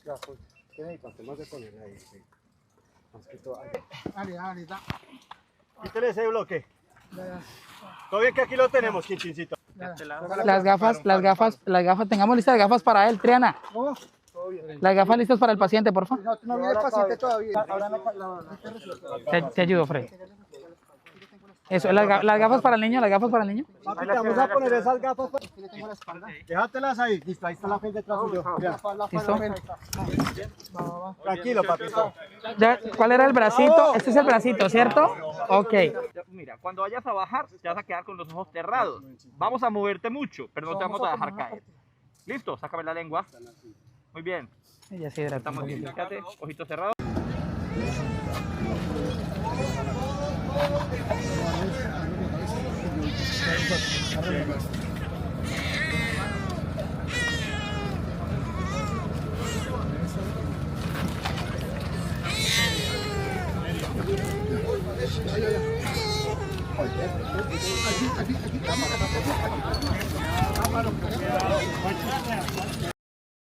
Ya, pues, ¿qué necesitas? Temas de poner ahí, sí. Más que todo. Dale, da. Quítale ese bloque. Todo bien que aquí lo tenemos, Quinchincito. Las gafas, tengamos listas de gafas para él, Triana. ¿Cómo? Las gafas listas para el paciente, por favor. No mire el paciente todavía. Te ayudo, Fred. Eso, las gafas para el niño, Papi, te vamos a poner esas gafas. Déjatelas ahí. Listo, ahí está la gente detrás suyo. ¿Listo? Tranquilo, papito. Ya, ¿cuál era el bracito? Este es el bracito, ¿cierto? Ok. Mira, cuando vayas a bajar, te vas a quedar con los ojos cerrados. Vamos a moverte mucho, pero no te vamos a dejar caer. ¿Listo? Sácame la lengua. Muy bien. Ya se hidrata. Estamos bien. Fíjate, ojitos cerrados.